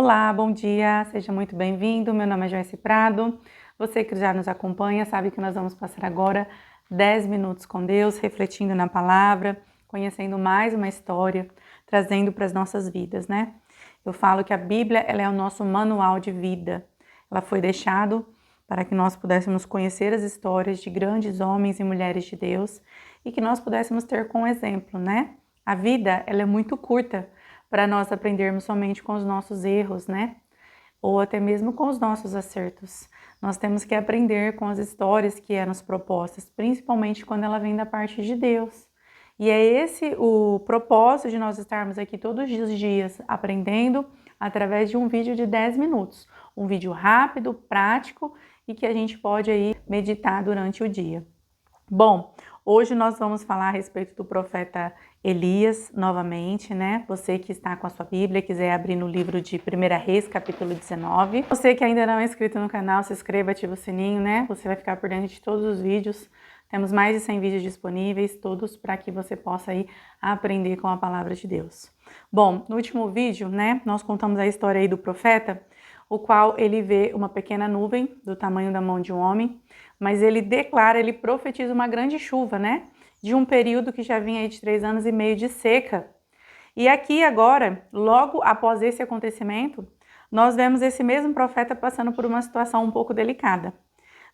Olá, bom dia, seja muito bem-vindo. Meu nome é Joyce Prado. Você que já nos acompanha sabe que nós vamos passar agora 10 minutos com Deus, refletindo na palavra, conhecendo mais uma história, trazendo para as nossas vidas, né? Eu falo que a Bíblia ela é o nosso manual de vida. Ela foi deixada para que nós pudéssemos conhecer as histórias de grandes homens e mulheres de Deus e que nós pudéssemos ter como exemplo, né? A vida ela é muito curta para nós aprendermos somente com os nossos erros, né? Ou até mesmo com os nossos acertos. Nós temos que aprender com as histórias que nos propostas, principalmente quando ela vem da parte de Deus. E é esse o propósito de nós estarmos aqui todos os dias aprendendo através de um vídeo de 10 minutos. Um vídeo rápido, prático e que a gente pode aí meditar durante o dia. Bom, hoje nós vamos falar a respeito do profeta Elias novamente, né? Você que está com a sua Bíblia, quiser abrir no livro de 1 Reis, capítulo 19. Você que ainda não é inscrito no canal, se inscreva, ativa o sininho, né? Você vai ficar por dentro de todos os vídeos. Temos mais de 100 vídeos disponíveis, todos para que você possa aí aprender com a palavra de Deus. Bom, no último vídeo, né, nós contamos a história aí do profeta, o qual ele vê uma pequena nuvem do tamanho da mão de um homem, mas ele declara, ele profetiza uma grande chuva, né? De um período que já vinha aí de 3 anos e meio de seca. E aqui agora, logo após esse acontecimento, nós vemos esse mesmo profeta passando por uma situação um pouco delicada.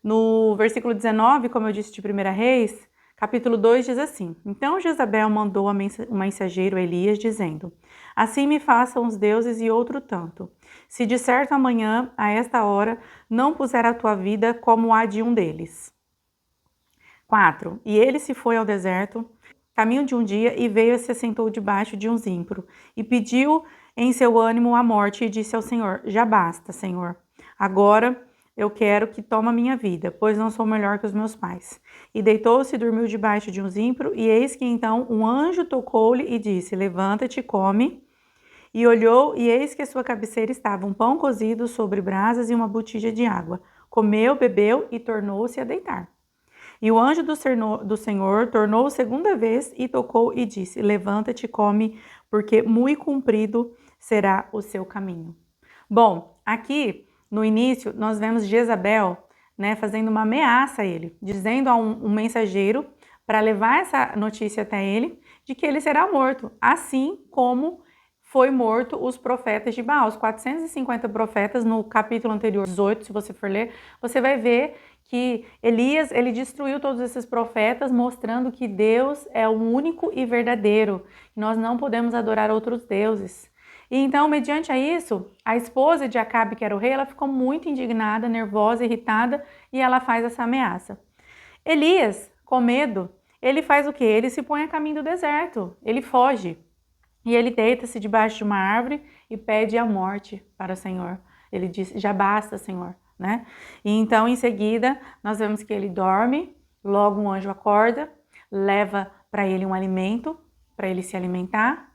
No versículo 19, como eu disse de 1 Reis, capítulo 2 diz assim: Então Jezabel mandou um mensageiro a Elias, dizendo: Assim me façam os deuses e outro tanto, se de certo amanhã, a esta hora, não puser a tua vida como a de um deles. 4. E ele se foi ao deserto, caminho de um dia, e veio e se assentou debaixo de um zimbro, e pediu em seu ânimo a morte, e disse ao Senhor: Já basta, Senhor. Agora eu quero que toma minha vida, pois não sou melhor que os meus pais. E deitou-se e dormiu debaixo de um zimbro, e eis que então um anjo tocou-lhe e disse: Levanta-te, come. E olhou, e eis que à sua cabeceira estava um pão cozido sobre brasas e uma botija de água. Comeu, bebeu e tornou-se a deitar. E o anjo do Senhor tornou segunda vez e tocou e disse: Levanta-te, come, porque muito comprido será o seu caminho. Bom, aqui no início nós vemos Jezabel, né, fazendo uma ameaça a ele, dizendo a um mensageiro para levar essa notícia até ele de que ele será morto, assim como foi morto os profetas de Baal. Os 450 profetas, no capítulo anterior, 18, se você for ler, você vai ver que Elias, ele destruiu todos esses profetas, mostrando que Deus é o único e verdadeiro. Nós não podemos adorar outros deuses. E então, mediante a isso, a esposa de Acabe, que era o rei, ela ficou muito indignada, nervosa, irritada, e ela faz essa ameaça. Elias, com medo, ele faz o quê? Ele se põe a caminho do deserto, ele foge. E ele deita-se debaixo de uma árvore e pede a morte para o Senhor. Ele diz: Já basta, Senhor. Né? E então, em seguida, nós vemos que ele dorme, logo um anjo acorda, leva para ele um alimento, para ele se alimentar.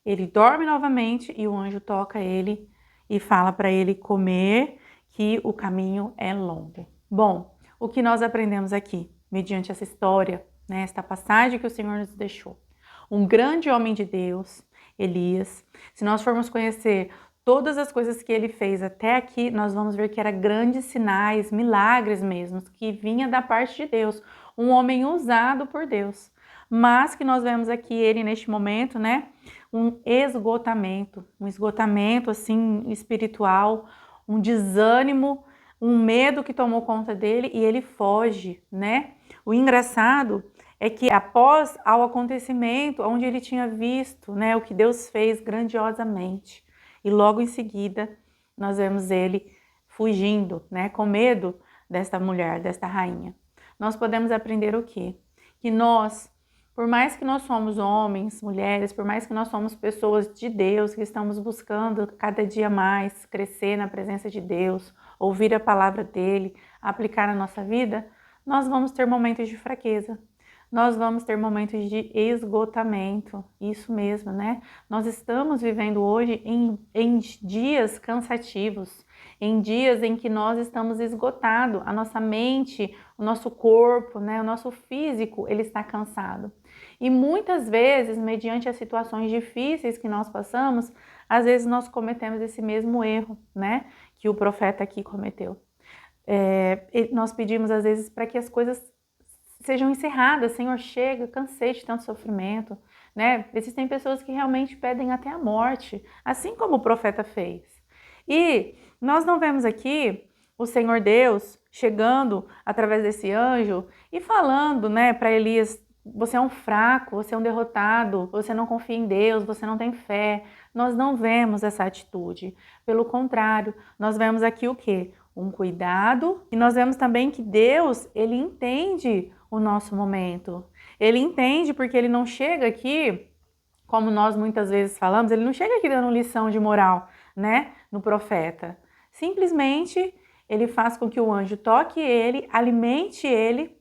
Ele dorme novamente e o anjo toca ele e fala para ele comer, que o caminho é longo. Bom, o que nós aprendemos aqui, mediante essa história, né, esta passagem que o Senhor nos deixou? Um grande homem de Deus, Elias, se nós formos conhecer todas as coisas que ele fez até aqui, nós vamos ver que eram grandes sinais, milagres mesmo, que vinha da parte de Deus. Um homem usado por Deus. Mas que nós vemos aqui ele neste momento, né? Um esgotamento assim espiritual, um desânimo, um medo que tomou conta dele e ele foge, né? O engraçado é que após ao acontecimento onde ele tinha visto, né, o que Deus fez grandiosamente, e logo em seguida nós vemos ele fugindo, né, com medo desta mulher, desta rainha. Nós podemos aprender o quê? Que nós, por mais que nós somos homens, mulheres, por mais que nós somos pessoas de Deus, que estamos buscando cada dia mais crescer na presença de Deus, ouvir a palavra dele, aplicar na nossa vida, nós vamos ter momentos de fraqueza. Nós vamos ter momentos de esgotamento, isso mesmo, né? Nós estamos vivendo hoje em dias cansativos, em dias em que nós estamos esgotados, a nossa mente, o nosso corpo, né? O nosso físico, ele está cansado. E muitas vezes, mediante as situações difíceis que nós passamos, às vezes nós cometemos esse mesmo erro, né, que o profeta aqui cometeu. Nós pedimos às vezes para que as coisas sejam encerradas. Senhor, chega, cansei de tanto sofrimento, né? Existem pessoas que realmente pedem até a morte, assim como o profeta fez. E nós não vemos aqui o Senhor Deus chegando através desse anjo e falando, né, para Elias: você é um fraco, você é um derrotado, você não confia em Deus, você não tem fé. Nós não vemos essa atitude. Pelo contrário, nós vemos aqui o quê? Um cuidado, e nós vemos também que Deus, ele entende o nosso momento. Ele entende, porque ele não chega aqui, como nós muitas vezes falamos, ele não chega aqui dando lição de moral, né, no profeta. Simplesmente ele faz com que o anjo toque ele, alimente ele,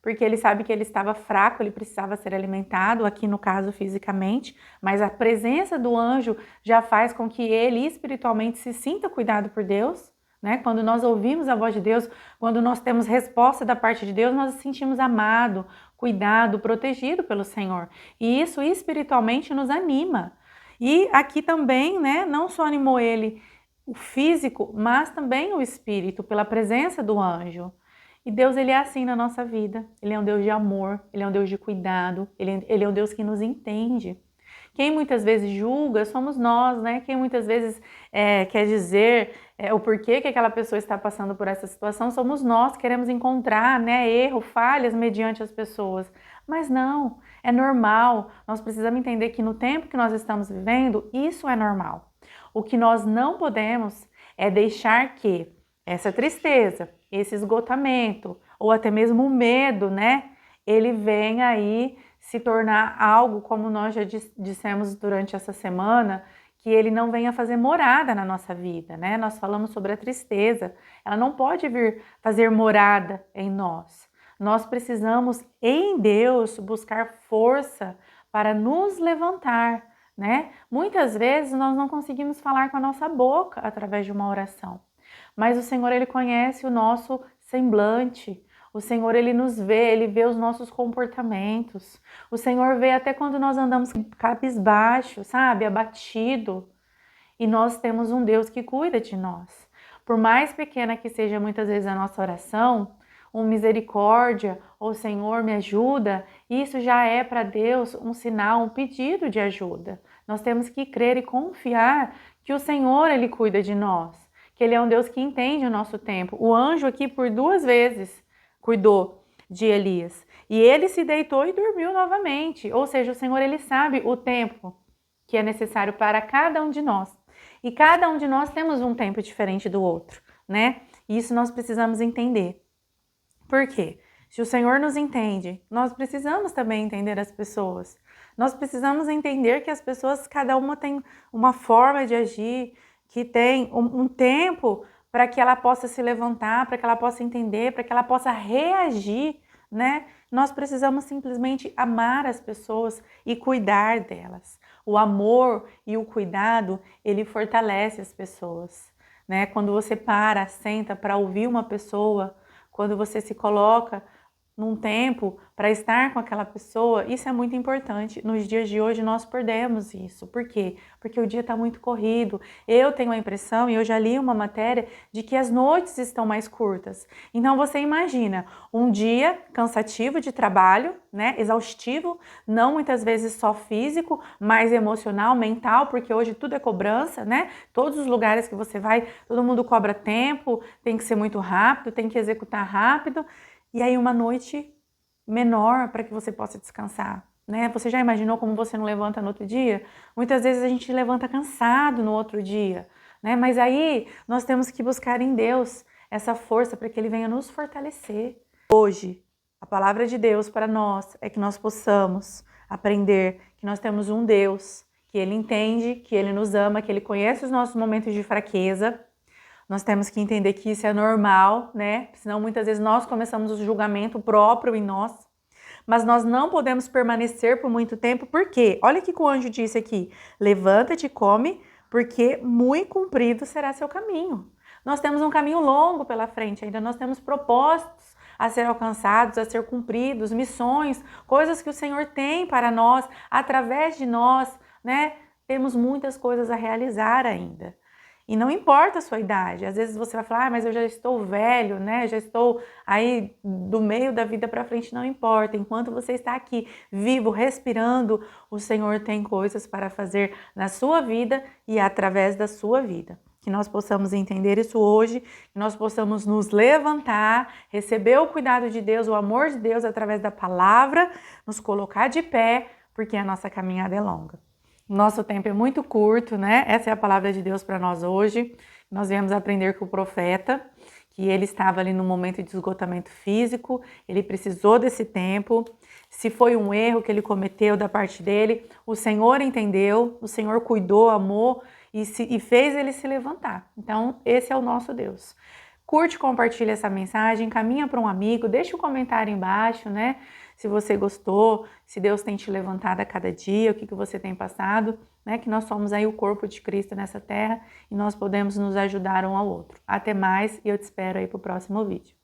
porque ele sabe que ele estava fraco, ele precisava ser alimentado, aqui no caso fisicamente, mas a presença do anjo já faz com que ele espiritualmente se sinta cuidado por Deus, né? Quando nós ouvimos a voz de Deus, quando nós temos resposta da parte de Deus, nós nos sentimos amado, cuidado, protegido pelo Senhor. E isso espiritualmente nos anima. E aqui também, né, não só animou ele o físico, mas também o espírito, pela presença do anjo. E Deus, ele é assim na nossa vida. Ele é um Deus de amor, ele é um Deus de cuidado, ele é um Deus que nos entende. Quem muitas vezes julga somos nós, né? Quem muitas vezes quer dizer o porquê que aquela pessoa está passando por essa situação somos nós. Queremos encontrar, né, erro, falhas mediante as pessoas. Mas não, é normal. Nós precisamos entender que no tempo que nós estamos vivendo, isso é normal. O que nós não podemos é deixar que essa tristeza, esse esgotamento, ou até mesmo o medo, né, ele venha aí se tornar algo, como nós já dissemos durante essa semana, que ele não venha fazer morada na nossa vida, né? Nós falamos sobre a tristeza, ela não pode vir fazer morada em nós. Nós precisamos, em Deus, buscar força para nos levantar, né? Muitas vezes nós não conseguimos falar com a nossa boca através de uma oração, mas o Senhor, ele conhece o nosso semblante. O Senhor, ele nos vê, ele vê os nossos comportamentos. O Senhor vê até quando nós andamos cabisbaixo, sabe, abatido. E nós temos um Deus que cuida de nós. Por mais pequena que seja muitas vezes a nossa oração, misericórdia, ou Senhor, me ajuda, isso já é para Deus um sinal, um pedido de ajuda. Nós temos que crer e confiar que o Senhor, ele cuida de nós, que ele é um Deus que entende o nosso tempo. O anjo aqui por 2 vezes cuidou de Elias. E ele se deitou e dormiu novamente. Ou seja, o Senhor, ele sabe o tempo que é necessário para cada um de nós. E cada um de nós temos um tempo diferente do outro, né? E isso nós precisamos entender. Por quê? Se o Senhor nos entende, nós precisamos também entender as pessoas. Nós precisamos entender que as pessoas, cada uma tem uma forma de agir, que tem um tempo para que ela possa se levantar, para que ela possa entender, para que ela possa reagir, né? Nós precisamos simplesmente amar as pessoas e cuidar delas. O amor e o cuidado, ele fortalece as pessoas, né? Quando você senta para ouvir uma pessoa, quando você se coloca num tempo para estar com aquela pessoa, isso é muito importante. Nos dias de hoje nós perdemos isso. Por quê? Porque o dia está muito corrido. Eu tenho a impressão, e eu já li uma matéria, de que as noites estão mais curtas. Então você imagina um dia cansativo de trabalho, né? Exaustivo, não muitas vezes só físico, mas emocional, mental, porque hoje tudo é cobrança, né? Todos os lugares que você vai, todo mundo cobra tempo, tem que ser muito rápido, tem que executar rápido. E aí uma noite menor para que você possa descansar, né? Você já imaginou como você não levanta no outro dia? Muitas vezes a gente levanta cansado no outro dia, né? Mas aí nós temos que buscar em Deus essa força para que Ele venha nos fortalecer. Hoje, a palavra de Deus para nós é que nós possamos aprender que nós temos um Deus, que Ele entende, que Ele nos ama, que Ele conhece os nossos momentos de fraqueza. Nós temos que entender que isso é normal, né? Senão muitas vezes nós começamos o julgamento próprio em nós. Mas nós não podemos permanecer por muito tempo, por quê? Olha o que o anjo disse aqui: levanta-te e come, porque muito comprido será seu caminho. Nós temos um caminho longo pela frente, ainda nós temos propósitos a ser alcançados, a ser cumpridos, missões, coisas que o Senhor tem para nós, através de nós, né? temos muitas coisas a realizar ainda. E não importa a sua idade, às vezes você vai falar, mas eu já estou velho, né? Já estou aí do meio da vida para frente, não importa. Enquanto você está aqui, vivo, respirando, o Senhor tem coisas para fazer na sua vida e através da sua vida. Que nós possamos entender isso hoje, que nós possamos nos levantar, receber o cuidado de Deus, o amor de Deus através da palavra, nos colocar de pé, porque a nossa caminhada é longa. Nosso tempo é muito curto, né? Essa é a palavra de Deus para nós hoje. Nós viemos aprender com o profeta, que ele estava ali no momento de esgotamento físico, ele precisou desse tempo. Se foi um erro que ele cometeu da parte dele, o Senhor entendeu, o Senhor cuidou, amou e fez ele se levantar. Então, esse é o nosso Deus. Curte, compartilha essa mensagem, encaminha para um amigo, deixa um comentário embaixo, né? Se você gostou, se Deus tem te levantado a cada dia, o que você tem passado, né? Que nós somos aí o corpo de Cristo nessa terra e nós podemos nos ajudar um ao outro. Até mais e eu te espero aí para o próximo vídeo.